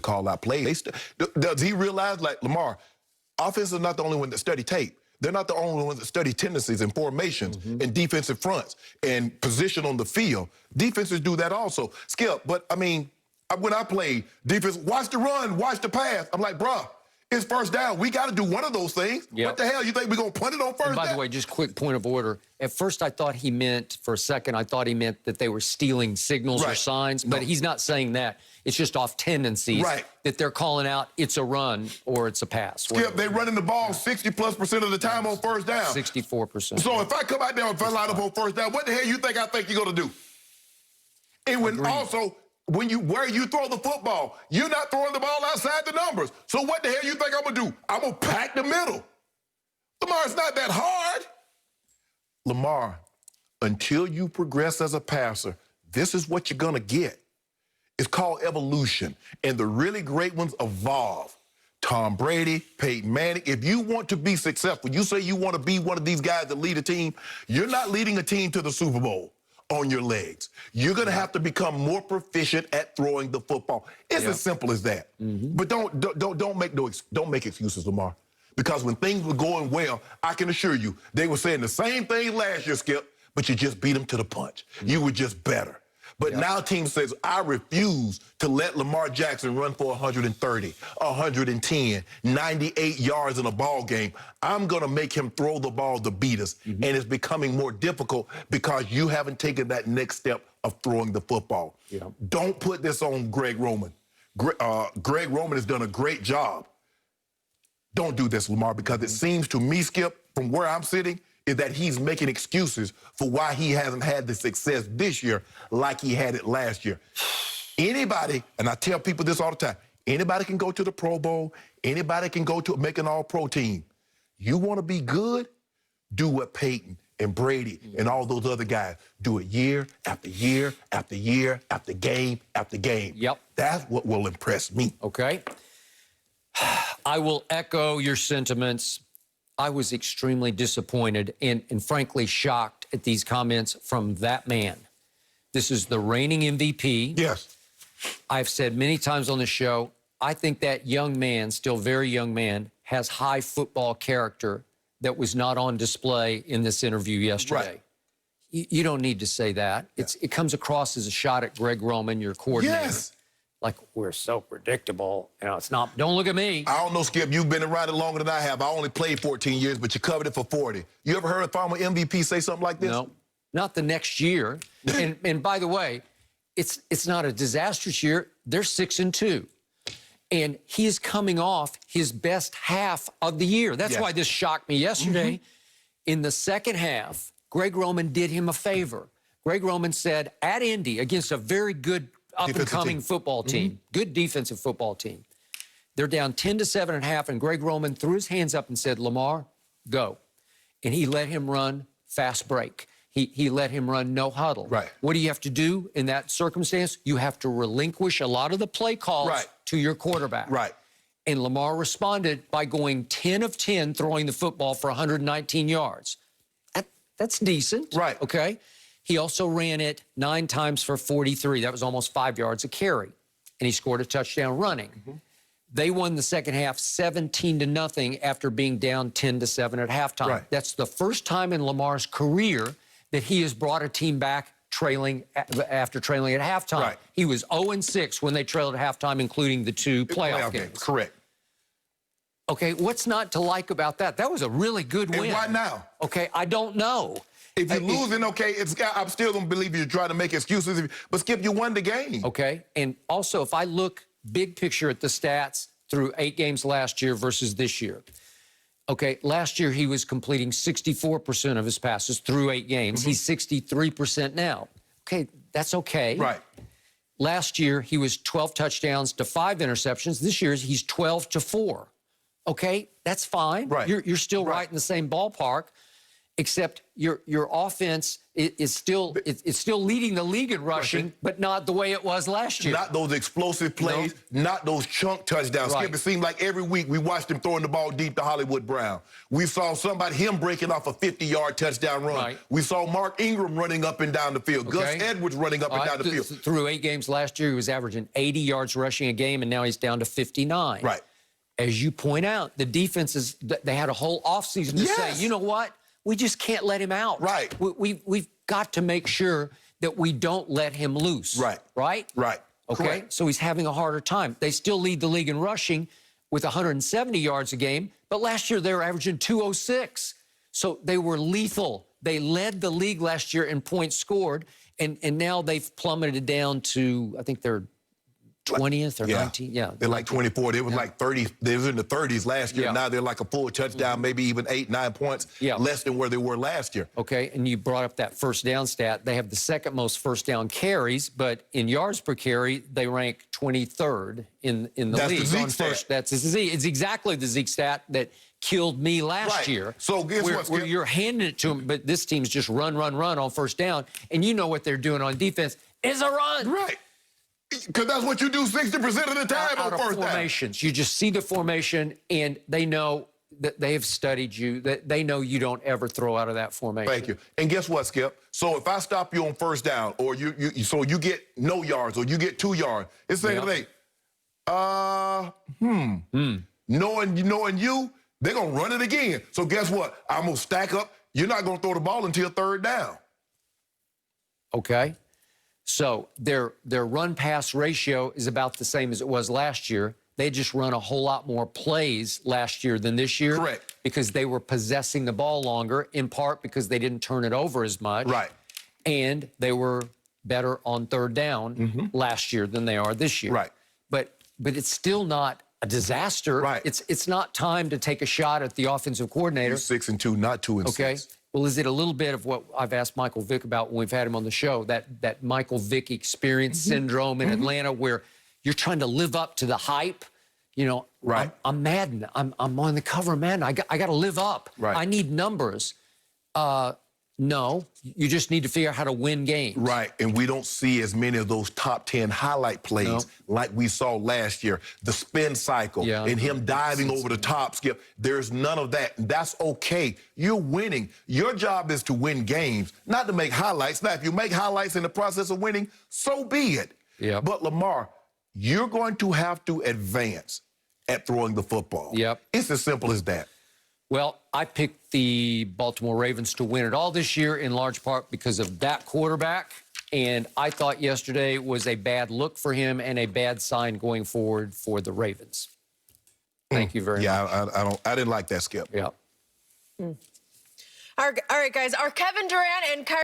call out plays. Does he realize, like, Lamar, offense is not the only one that study tape. They're not the only ones that study tendencies and formations and defensive fronts and position on the field. Defenses do that also. Skip, but, I mean, when I play defense, watch the run, watch the pass. I'm like, bruh, it's first down. We got to do one of those things. Yep. What the hell? You think we're going to punt it on first down? By the way, just quick point of order. At first, I thought he meant, for a second, I thought he meant that they were stealing signals or signs, but he's not saying that. It's just off tendencies that they're calling out it's a run or it's a pass. Skip, they're running the ball 60+% of the time on first down. 64%. So if I come out there and line up on first down, what the hell you think I think you're going to do? And when also... where you throw the football, you're not throwing the ball outside the numbers. So what the hell you think I'm going to do? I'm going to pack the middle. Lamar, it's not that hard. Lamar, until you progress as a passer, this is what you're going to get. It's called evolution. And the really great ones evolve. Tom Brady, Peyton Manning. If you want to be successful, you say you want to be one of these guys that lead a team, you're not leading a team to the Super Bowl on your legs. You're going to have to become more proficient at throwing the football. It's as simple as that. But don't make excuses, Lamar. Because when things were going well, I can assure you, they were saying the same thing last year, Skip, but you just beat them to the punch. You were just better. But now team says, I refuse to let Lamar Jackson run for 130, 110, 98 yards in a ball game. I'm going to make him throw the ball to beat us. And it's becoming more difficult because you haven't taken that next step of throwing the football. Don't put this on Greg Roman. Greg Roman has done a great job. Don't do this, Lamar, because it seems to me, Skip, from where I'm sitting, is that he's making excuses for why he hasn't had the success this year like he had it last year. Anybody, and I tell people this all the time, anybody can go to the Pro Bowl, anybody can go to make an all-pro team. You want to be good? Do what Peyton and Brady and all those other guys do it year after year after year after game after game. That's what will impress me. Okay. I will echo your sentiments. I was extremely disappointed and frankly shocked at these comments from that man. This is the reigning MVP. Yes. I've said many times on the show, I think that young man, still very young man, has high football character that was not on display in this interview yesterday. You don't need to say that. It comes across as a shot at Greg Roman, your coordinator. Like, we're so predictable. You know, it's not, don't look at me. I don't know, Skip, you've been around it longer than I have. I only played 14 years, but you covered it for 40. You ever heard a former MVP say something like this? No, not the next year. and by the way, it's not a disastrous year. They're 6-2. And he is coming off his best half of the year. That's why this shocked me yesterday. In the second half, Greg Roman did him a favor. Greg Roman said, at Indy, against a very good up-and-coming football team, good defensive football team. They're down 10-7 at half, and Greg Roman threw his hands up and said, Lamar, go. And he let him run fast break. He let him run no huddle. What do you have to do in that circumstance? You have to relinquish a lot of the play calls to your quarterback. And Lamar responded by going 10 of 10, throwing the football for 119 yards. That's decent. Okay? He also ran it 9 times for 43. That was almost 5 yards a carry. And he scored a touchdown running. They won the second half 17-0 after being down 10-7 at halftime. That's the first time in Lamar's career that he has brought a team back after trailing at halftime. He was 0-6 when they trailed at halftime, including the 2 playoff games. Okay, what's not to like about that? That was a really good win. And why now? Okay, I don't know. If you're losing, okay, I'm still going to believe you're trying to make excuses. But, Skip, you won the game. Okay, and also, if I look big picture at the stats through 8 games last year versus this year, okay, last year he was completing 64% of his passes through 8 games. He's 63% now. Okay, that's okay. Last year, he was 12 touchdowns to 5 interceptions. This year, he's 12 to 4. Okay, that's fine. You're still right in the same ballpark. Except your offense is still leading the league in rushing, but not the way it was last year. Not those explosive plays, not those chunk touchdowns. Right. Skip, it seemed like every week we watched him throwing the ball deep to Hollywood Brown. We saw him breaking off a 50-yard touchdown run. Right. We saw Mark Ingram running up and down the field. Okay. Gus Edwards running up and down the field. Through 8 games last year, he was averaging 80 yards rushing a game, and now he's down to 59. Right. As you point out, the defenses, they had a whole offseason to say, you know what? We just can't let him out. Right. We've got to make sure that we don't let him loose. Right. Right? Right. Okay? Correct. So he's having a harder time. They still lead the league in rushing with 170 yards a game, but last year they were averaging 206. So they were lethal. They led the league last year in points scored, and now they've plummeted down to, I think they're 20th or 19th. Yeah. They're like 24. They were like 30. They were in the 30s last year. Yeah. Now they're like a full touchdown, maybe even 8, 9 points less than where they were last year. Okay, and you brought up that first down stat. They have the second most first down carries, but in yards per carry, they rank 23rd in the That's league. the Zeke stat. That's the Zeke. It's exactly the Zeke stat that killed me last year. So guess what, Skip? Where you're handing it to them, but this team's just run on first down, and you know what they're doing on defense is a run. Right. Because that's what you do 60% of the time Out on of first down. formations. You just see the formation, and they know that they have studied you, that they know you don't ever throw out of that formation. Thank you. And guess what, Skip? So if I stop you on first down, or so you get no yards, or you get 2 yards, it's saying today, knowing you, they're gonna run it again. So guess what? I'm gonna stack up. You're not gonna throw the ball until third down. Okay. So their run-pass ratio is about the same as it was last year. They just run a whole lot more plays last year than this year. Correct. Because they were possessing the ball longer, in part because they didn't turn it over as much. Right. And they were better on third down last year than they are this year. Right. But it's still not a disaster. Right. It's not time to take a shot at the offensive coordinator. 6-2, not 2-6. Okay. Well, is it a little bit of what I've asked Michael Vick about when we've had him on the show, that Michael Vick experience syndrome in Atlanta, where you're trying to live up to the hype? You know, right. I'm Madden. I'm on the cover of Madden. I got to live up. Right. I need numbers. No, you just need to figure out how to win games. Right, and we don't see as many of those top 10 highlight plays like we saw last year. The spin cycle and him diving over the top, Skip. There's none of that. And that's okay. You're winning. Your job is to win games, not to make highlights. Now, if you make highlights in the process of winning, so be it. Yeah. But, Lamar, you're going to have to advance at throwing the football. Yep. It's as simple as that. Well, I picked the Baltimore Ravens to win it all this year in large part because of that quarterback. And I thought yesterday was a bad look for him and a bad sign going forward for the Ravens. Thank you very much. Yeah, I didn't like that, Skip. Yeah. All right, guys. Are Kevin Durant and Kyrie